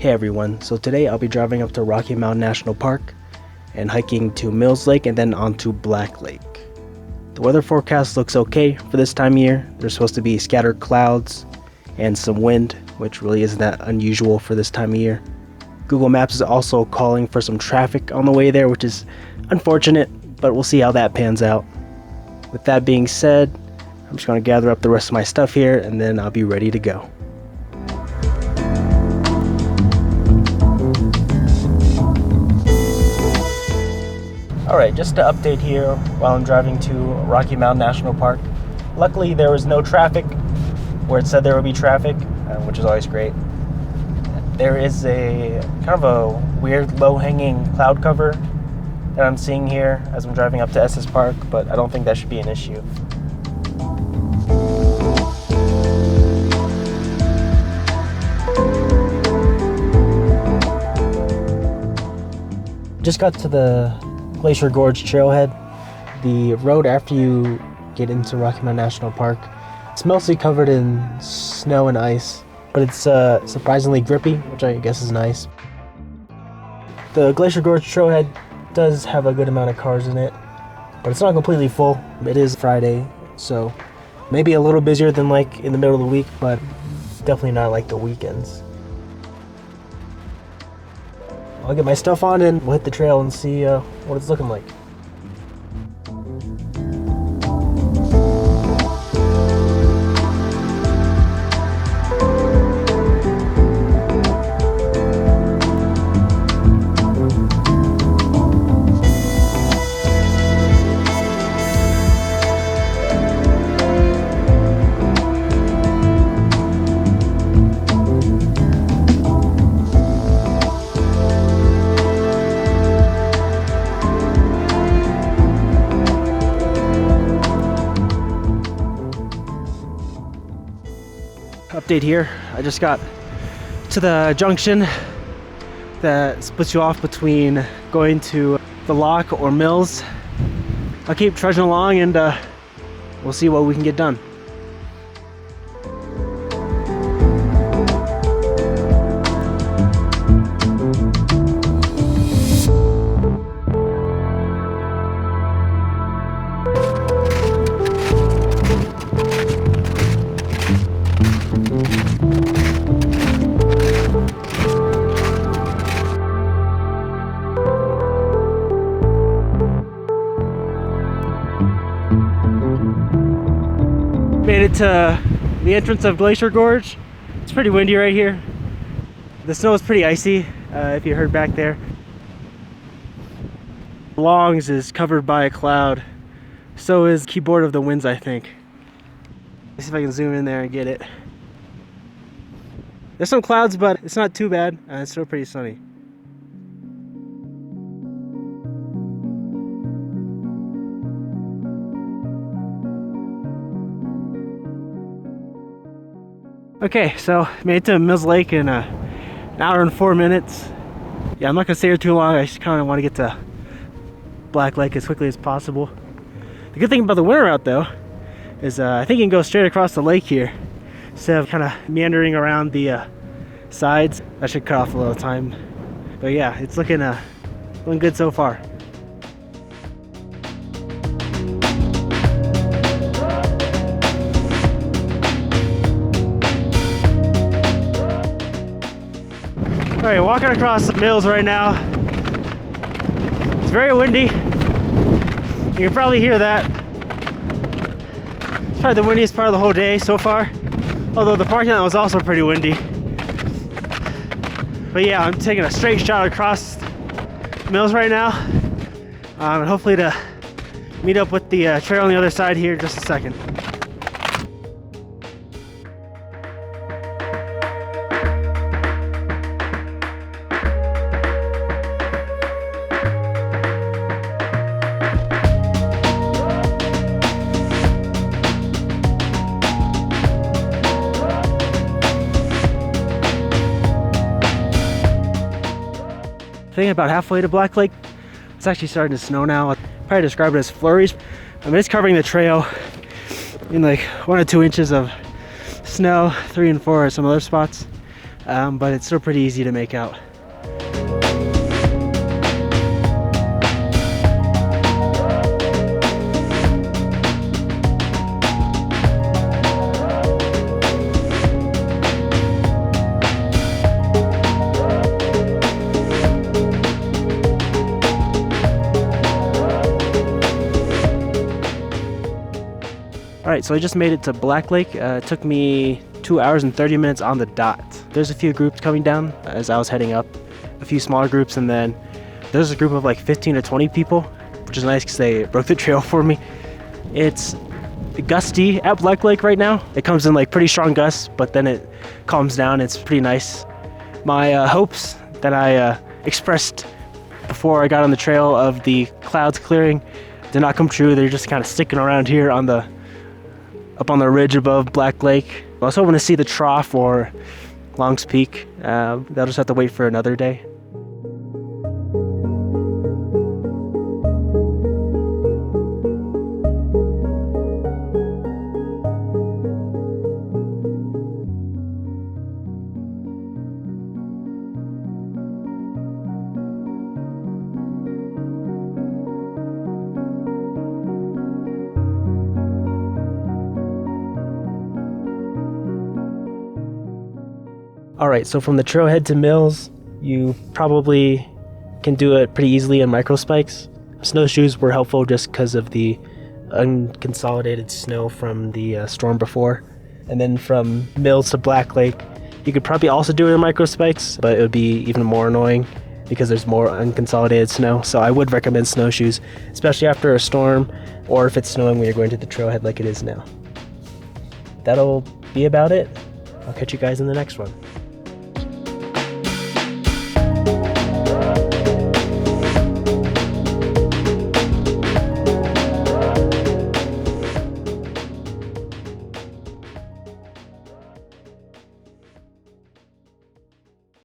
Hey everyone, so today I'll be driving up to Rocky Mountain National Park and hiking to Mills Lake and then on to Black Lake. The weather forecast looks okay for this time of year. There's supposed to be scattered clouds and some wind, which really isn't that unusual for this time of year. Google Maps is also calling for some traffic on the way there, which is unfortunate, but we'll see how that pans out. With that being said, I'm just going to gather up the rest of my stuff here and then I'll be ready to go. Alright, just to update here while I'm driving to Rocky Mountain National Park. Luckily there was no traffic where it said there would be traffic, which is always great. There is a kind of a weird low-hanging cloud cover that I'm seeing here as I'm driving up to Estes Park, but I don't think that should be an issue. Just got to the Glacier Gorge trailhead. The road after you get into Rocky Mountain National Park, it's mostly covered in snow and ice, but it's surprisingly grippy, which I guess is nice. The Glacier Gorge trailhead does have a good amount of cars in it, but it's not completely full. It is Friday, so maybe a little busier than like in the middle of the week, but definitely not like the weekends. I'll get my stuff on and we'll hit the trail and see what it's looking like. Update here, I just got to the junction that splits you off between going to the lock or Mills. I'll keep trudging along and we'll see what we can get done. Made it to the entrance of Glacier Gorge. It's pretty windy right here. The snow is pretty icy, if you heard back there. Longs is covered by a cloud. So is Keyboard of the Winds, I think. Let's see if I can zoom in there and get it. There's some clouds, but it's not too bad. It's still pretty sunny. Okay, so made it to Mills Lake in an hour and 4 minutes. Yeah, I'm not gonna stay here too long. I just kind of want to get to Black Lake as quickly as possible. The good thing about the winter route though is I think you can go straight across the lake here instead of kind of meandering around the sides. That should cut off a little time. But yeah, it's looking good so far. Alright, walking across the Mills right now. It's very windy. You can probably hear that. It's probably the windiest part of the whole day so far. Although the parking lot was also pretty windy. But yeah, I'm taking a straight shot across the Mills right now. And hopefully to meet up with the trail on the other side here in just a second. I think about halfway to Black Lake. It's actually starting to snow now. I'd probably describe it as flurries. I mean, it's covering the trail in like 1 or 2 inches of snow, 3 and 4 at some other spots. but it's still pretty easy to make out. Alright, so I just made it to Black Lake. It took me 2 hours and 30 minutes on the dot. There's a few groups coming down as I was heading up, a few smaller groups, and then there's a group of like 15 to 20 people, which is nice because they broke the trail for me. It's gusty at Black Lake right now. It comes in like pretty strong gusts, but then it calms down. It's pretty nice. My hopes that I expressed before I got on the trail of the clouds clearing did not come true. They're just kind of sticking around here on the up on the ridge above Black Lake. I was hoping to see the trough or Long's Peak. They'll just have to wait for another day. Alright, so from the trailhead to Mills, you probably can do it pretty easily in micro spikes. Snowshoes were helpful just because of the unconsolidated snow from the storm before. And then from Mills to Black Lake, you could probably also do it in micro spikes, but it would be even more annoying because there's more unconsolidated snow. So I would recommend snowshoes, especially after a storm or if it's snowing when you're going to the trailhead like it is now. That'll be about it. I'll catch you guys in the next one.